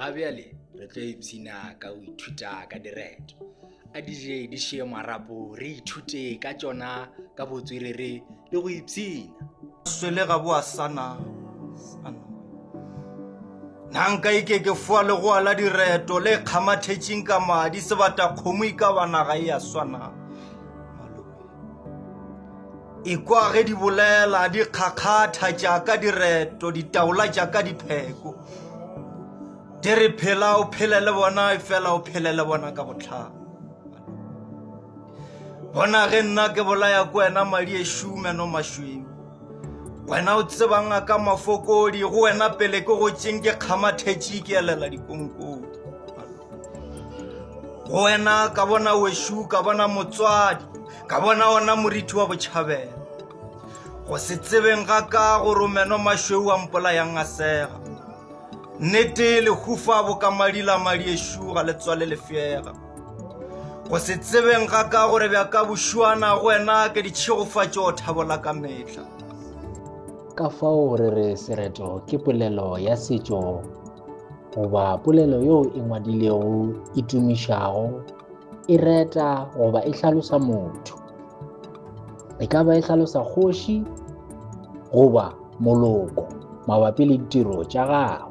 Gabeale re tlo ipsina ka o ithuta ka direto a dije di šie marapo re ithute ka tšona ka botswerere le go ipsina swele ga boa sana nanka ke foa le go ala direto le kgamathetšeng ka madi sebata kgomo e ka banaga e ya swana ikwa ge di bolela di kgakgatha jaaka direto ditaola jaaka dipheko di re phela o phele le bona e fela o phele le bona ka botlhaka bona ge nna ke bolaya ko wena madi e shumeno mašweng wena o tsebanga ka mafokodi go wena pele ke go tšeng ke kgamathetše ke elela dikonkodi go wena ka bona wešo ka bona motswadi ka bona ona moriti wa botšhabela go se tsebeng ga ka gore meno mašweu a mpola yang a sega nnete le hufa bo ka madila madi ešo ga letswale le fiega go se tsebeng ga ka gore bja ka bošuana go wena ke ditšhegofatšo o thabola ka metla ka fao re re sereto ke polelo ya setšo goba polelo yeo e ngwadilego e tumišago e reta goba e hlalosa motho e ka ba e hlalosa kgoši goba moloko mabapi le ditiro tša gagwe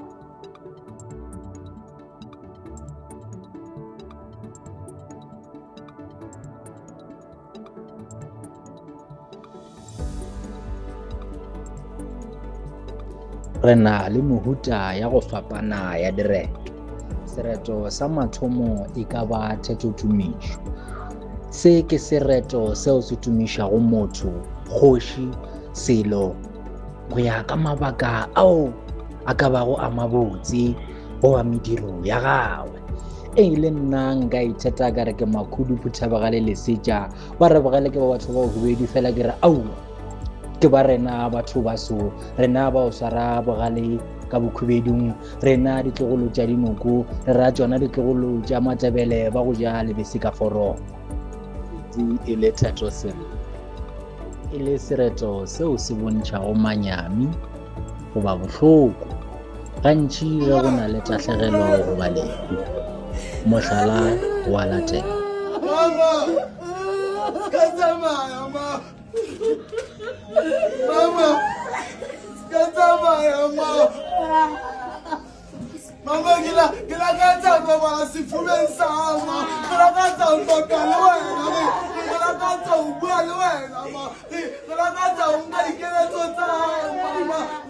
re na le mehuta ya go fapana ya direto sereto sa mathomo e ka ba thetotumišo se ke sereto seo se tumišago motho kgoši selo go ya ka mabaka ao a ka bago a mabotse goba mediro ya gagwe le nna nka itheta ka re ke makhudu phuthabagale lesetša ba re bogale ke ba batho ba bobedi fela ke re aua ke ba rena batho baso rena ba o swara bogale ka bokhubedung rena ditlogolo tša dinoko re ra tšona ditlogolo tša matsebele ba go ja lebese ka foromo e le theto selo e le sereto seo se bontšhago manyami goba bohloko gantši ge go na le tahlegelo goba lehu mohlala wa latela Mama, gila kata baba sifuri sama. Gila kata umpaka luwe, gila kata umbua luwe, gila kata ungali kene tota.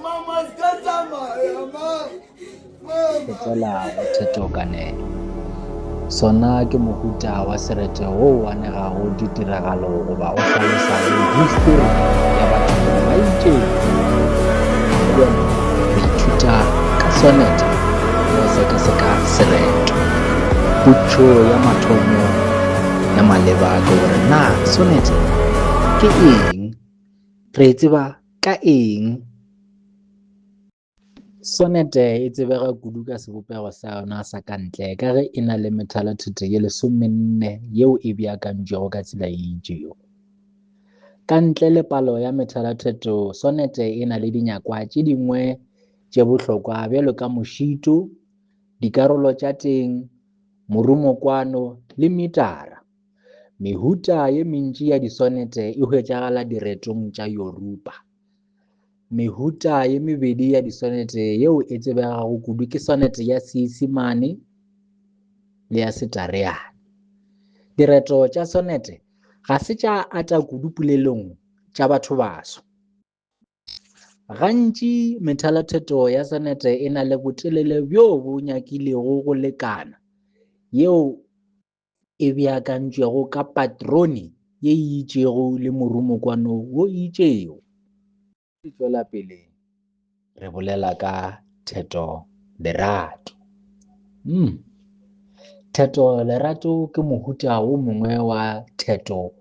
Mama, kata mama. Fetola go thetokane sona ke mohuta wa serete wo wa negago ditiragalo goba o hlalosa history ya batho ba itšeng re ithuta ka sonete mo sekaseka sereto putšo ya mathomo ya maleba ke gore na sonete ke eng re tseba ka eng sonete e tsebega kudu ka sebopego sa yona sa kantle ka ge e na le methalothete ye 14 yeo e beakantšwego ka tsela e itšego ka ntle le palo ya methalotheto sonete e na le dinyakwa tše dingwe tše bohlokwa bjalo ka mošito dikarolo tša teng morumokwano le metara mehuta ye mentši ya disonete e hwetšagala diretong tša Yoruba mehuta ye mebedi ya disonete yeo e tsebegago kudu ke sonete ya Seesimane le ya Setariane direto tša sonete ga se tša ata kudu polelong tša batho baso gantši methalotheto ya sonete e na le botelele bjo bo nyakilego go lekana yeo e beakantšwego ka patroni ye itšego le morumokwano wo itšego di tšwela pele re bolela ka theto lerato theto lerato ke mohuta wo mongwe wa theto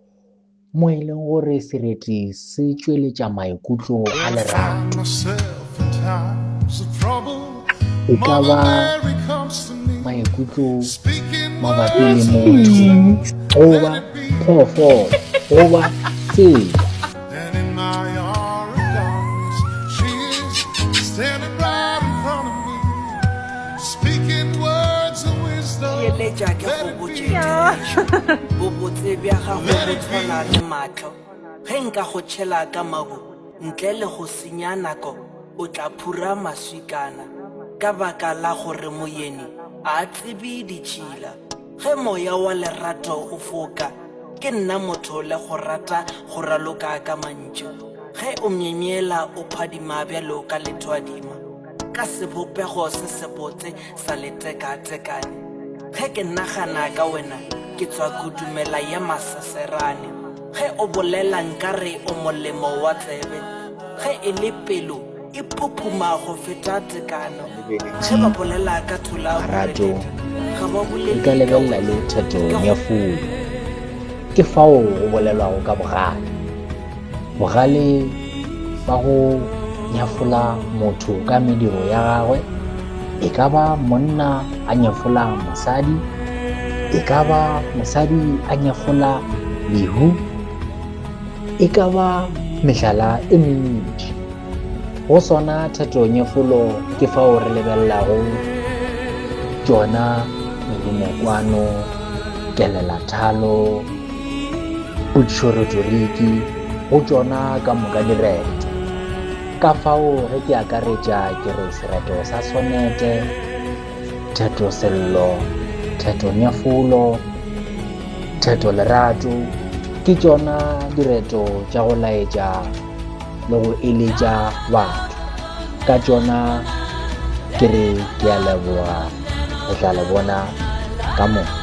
mo e leng gore sereti se tšweletša maikutlo a lerato e ka ba maikutlo mabapi le motho goba phoofolo goba tsela Standing right in front of me, speaking eletša ke go botšeteešo bobotse bja gago bo tshwana le matlho ge nka go tšhela ka mabu ntle le go senya nako o tla phura maswikana ka baka la gore moyeni a tsebe ditšhila ge moya wa lerato o foka ke nna motho le go rata go raloka ka mantšu ge o mnyenyela o phadima bjalo ka lethwadima ka sebopego se sebotse sa letekatekane ge ke nagana ka wena ke tswa kudumela ya maseserane ge o bolela nkare o molemo wa tsebe ge e le pelo e phuphuma go feta tekano ge ba bolela ka marato ga ba e ka lebelela le theto ya fulo ke fao go bolelwago ka bogale ba go nyafola motho ka mediro ya gagwe e ka ba monna a nyafola mosadi e ka ba mosadi a nyafola lehu e ka ba mehlala e mentši go sona theto nyefolo ke fao re lebelelago tšona medumokwano kelelathalo botšhorotoriki go tšona ka moka direto ka fao ge ke akaretša ke re sereto sa sonete theto sello theto nyefolo theto lerato ke tšona direto tša go laetša le go eletša batho ka tšona ke re ke a leboga re tla le bona ka moka